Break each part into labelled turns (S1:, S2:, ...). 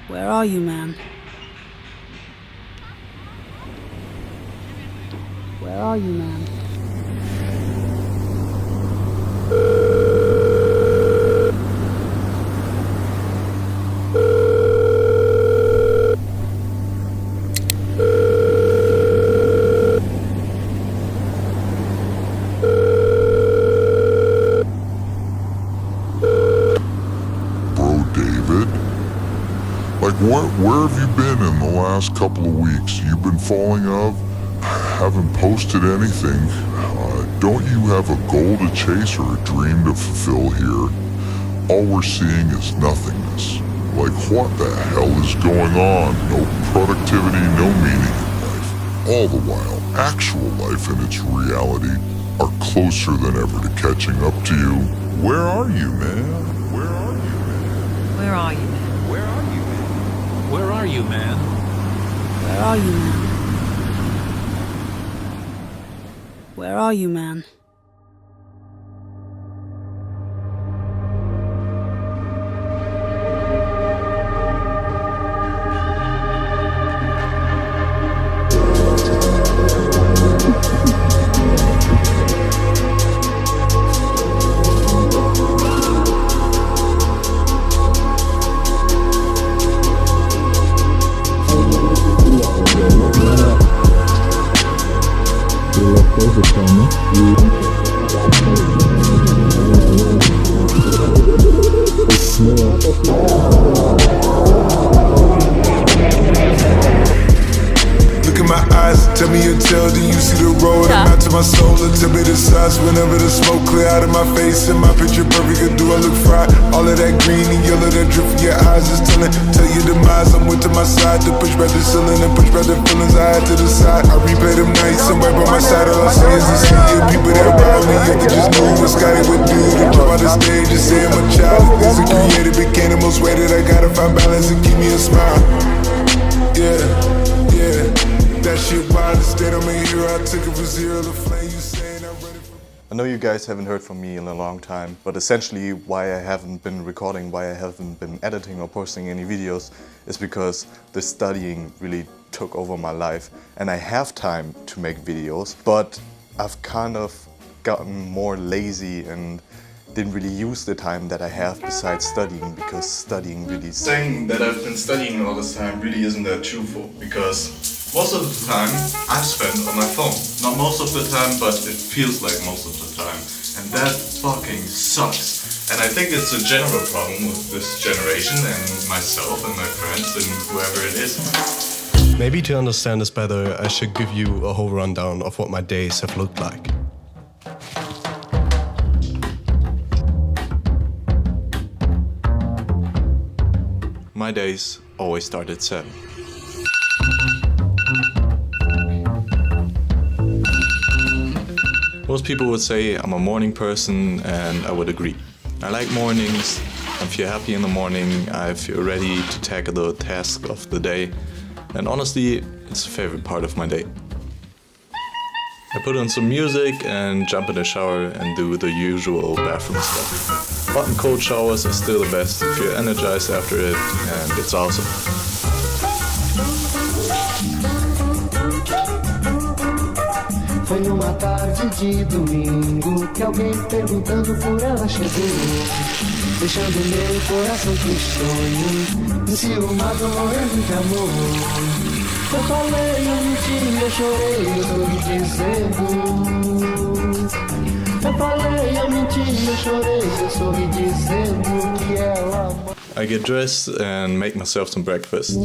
S1: Where are you, man? Where are you, man?
S2: Where have you been in the last couple of weeks? You've been falling off? Haven't posted anything. Don't you have a goal to chase or a dream to fulfill here? All we're seeing is nothingness. Like, what the hell is going on? No productivity, no meaning in life. All the while, actual life and its reality are closer than ever to catching up to you. Where are you, man? Where are you, man?
S3: Where are you, man?
S4: Where are you, man? Where are you, man?
S1: Where are you, man? Where are you, man?
S5: Look in my eyes, tell me your tale, do you see the road? I'm out to my soul, tell me the size. Whenever the smoke clear out of my face and my picture perfect, do I look fried? All of that green and yellow that drip from your eyes is telling. Tell your demise, I'm with to my side to push back the ceiling and push back the feelings I had to the side. I replay them nights, I'm right by my side. All I see is the sea of people that ride me. If they just knew what Scotty would do to jump out the stage and say I'm a child. Things are created, became the most weighted. I gotta find balance and keep me a smile. Yeah, yeah. That shit wild, instead I'm a hero. I took it from zero to flame. You saying I'm ready for...
S6: I know you guys haven't heard from me in a long time, but essentially why I haven't been recording, why I haven't been editing or posting any videos is because the studying really took over my life and I have time to make videos, but I've kind of gotten more lazy and didn't really use the time that I have besides studying, because studying really... Saying that I've been studying all this time really isn't that truthful, because most of the time I've spent on my phone. Not most of the time, but it feels like most of the time. And that fucking sucks. And I think it's a general problem with this generation and myself and my friends and whoever it is.
S7: Maybe to understand this better, I should give you a whole rundown of what my days have looked like.
S6: My days always start at 7. Most people would say I'm a morning person, and I would agree. I like mornings, I feel happy in the morning, I feel ready to tackle the task of the day, and honestly, it's a favorite part of my day. I put on some music and jump in the shower and do the usual bathroom stuff. Hot and cold showers are still the best, feel energized after it, and it's awesome.
S8: Foi numa tarde de domingo que alguém perguntando por ela chegou, deixando meu coração tristonho, enciumado, morrendo de amor. Eu falei, eu menti, eu chorei, eu sorri dizendo. Eu falei, eu menti, eu chorei, eu sorri dizendo que ela...
S6: I get dressed and make myself some breakfast.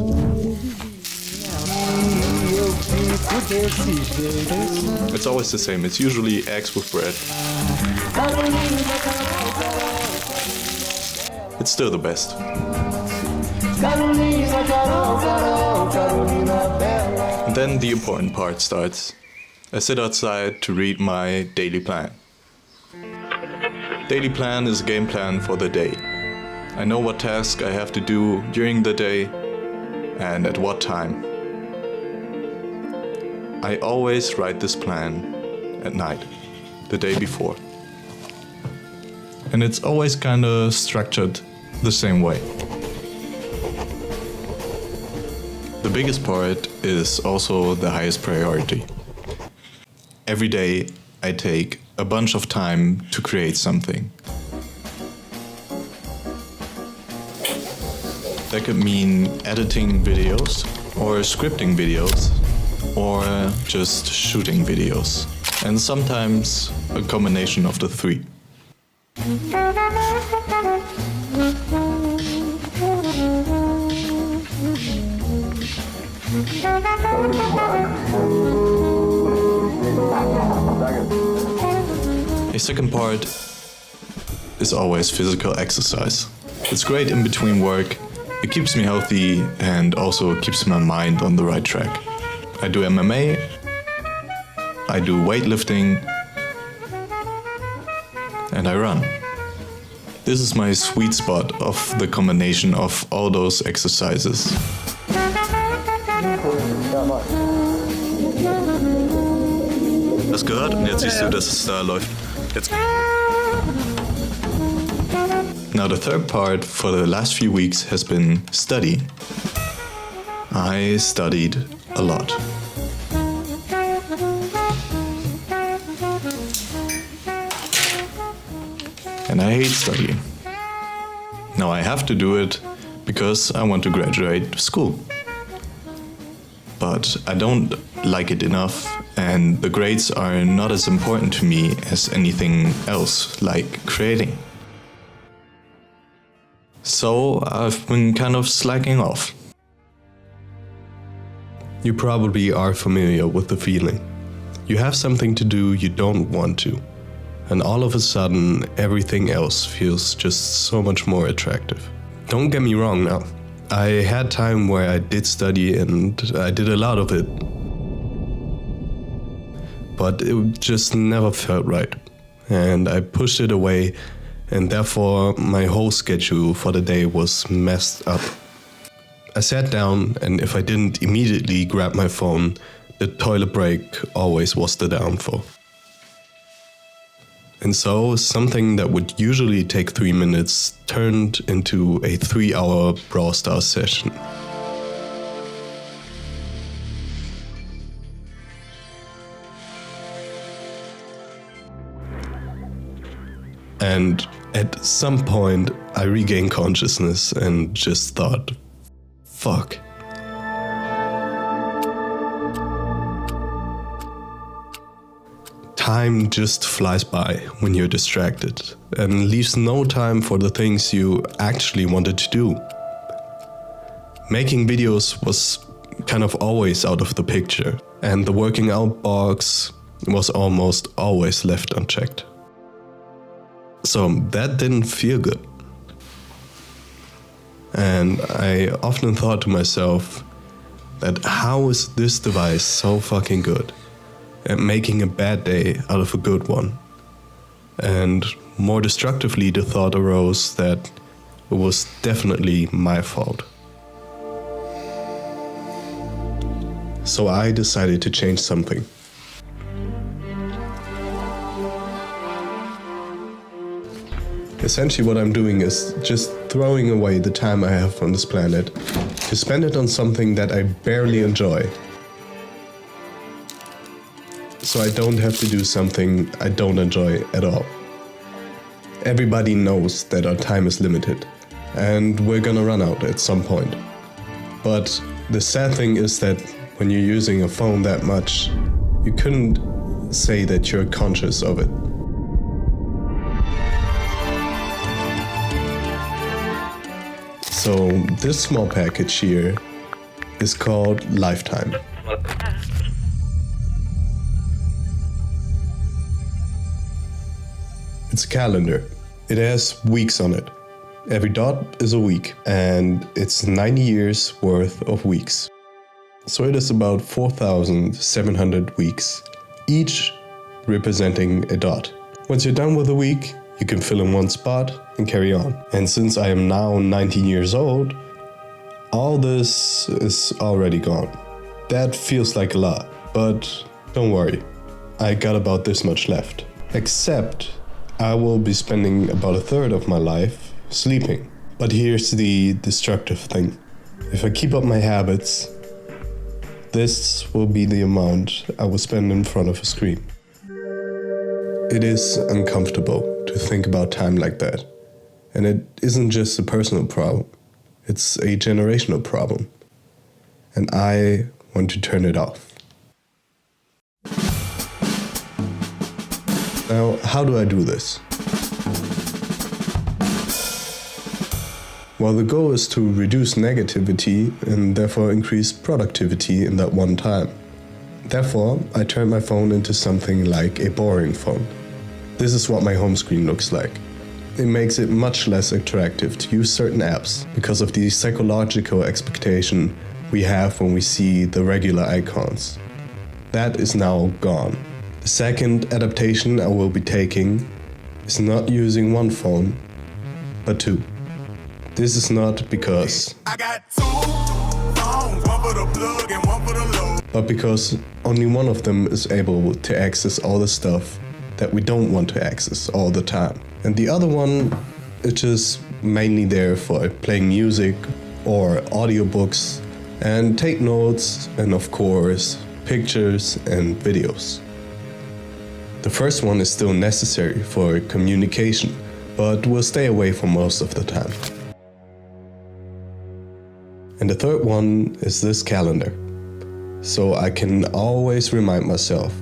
S6: It's always the same, it's usually eggs with bread. It's still the best. And then the important part starts. I sit outside to read my daily plan. Daily plan is a game plan for the day. I know what task I have to do during the day and at what time. I always write this plan at night, the day before. And it's always kinda structured the same way.
S7: biggest part is also the highest priority. Every day I take a bunch of time to create something. That could mean editing videos, or scripting videos, or just shooting videos. And sometimes a combination of the three. A second part is always physical exercise. It's great in between work. It keeps me healthy and also keeps my mind on the right track. I do MMA, I do weightlifting, and I run. This is my sweet spot of the combination of all those exercises. Hast gehört? Und jetzt siehst du, dass es da läuft. Jetzt. Now the third part for the last few weeks has been studying. I studied a lot. And I hate studying. Now I have to do it because I want to graduate school. But I don't like it enough, and the grades are not as important to me as anything else, like creating. So I've been kind of slacking off. You probably are familiar with the feeling. You have something to do you don't want to, and all of a sudden everything else feels just so much more attractive. Don't get me wrong now. I had time where I did study and I did a lot of it. But it just never felt right. And I pushed it away, and therefore my whole schedule for the day was messed up. I sat down, and if I didn't immediately grab my phone, the toilet break always was the downfall. And so something that would usually take 3 minutes turned into a 3-hour Brawl Stars session. And at some point I regained consciousness and just thought, fuck. Time just flies by when you're distracted and leaves no time for the things you actually wanted to do. Making videos was kind of always out of the picture, and the working out box was almost always left unchecked. So that didn't feel good. And I often thought to myself that how is this device so fucking good at making a bad day out of a good one? And more destructively, the thought arose that it was definitely my fault. So I decided to change something. Essentially what I'm doing is just throwing away the time I have on this planet to spend it on something that I barely enjoy. So I don't have to do something I don't enjoy at all. Everybody knows that our time is limited, and we're gonna run out at some point. But the sad thing is that when you're using a phone that much, you couldn't say that you're conscious of it. So this small package here is called Lifetime. It's a calendar. It has weeks on it. Every dot is a week, and it's 90 years worth of weeks. So it is about 4,700 weeks, each representing a dot. Once you're done with a week, you can fill in one spot and carry on. And since I am now 19 years old, all this is already gone. That feels like a lot, but don't worry, I got about this much left. Except I will be spending about a third of my life sleeping. But here's the destructive thing. If I keep up my habits, This will be the amount I will spend in front of a screen. It is uncomfortable to think about time like that. And it isn't just a personal problem, it's a generational problem. And I want to turn it off. Now, how do I do this? Well, the goal is to reduce negativity and therefore increase productivity in that one time. Therefore, I turn my phone into something like a boring phone. This is what my home screen looks like. It makes it much less attractive to use certain apps because of the psychological expectation we have when we see the regular icons. That is now gone. The second adaptation I will be taking is not using one phone, but two. This is not because I got 2 phones, one for the plug and one for the load, but because only one of them is able to access all the stuff that we don't want to access all the time. And the other one is just mainly there for playing music or audiobooks and take notes and of course pictures and videos. The first one is still necessary for communication, but will stay away for most of the time. And the third one is this calendar, so I can always remind myself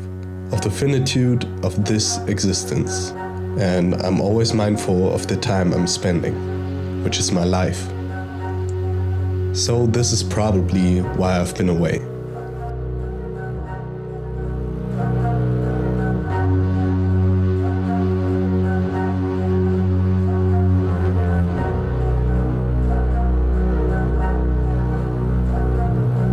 S7: of the finitude of this existence, and I'm always mindful of the time I'm spending, which is my life. So this is probably why I've been away.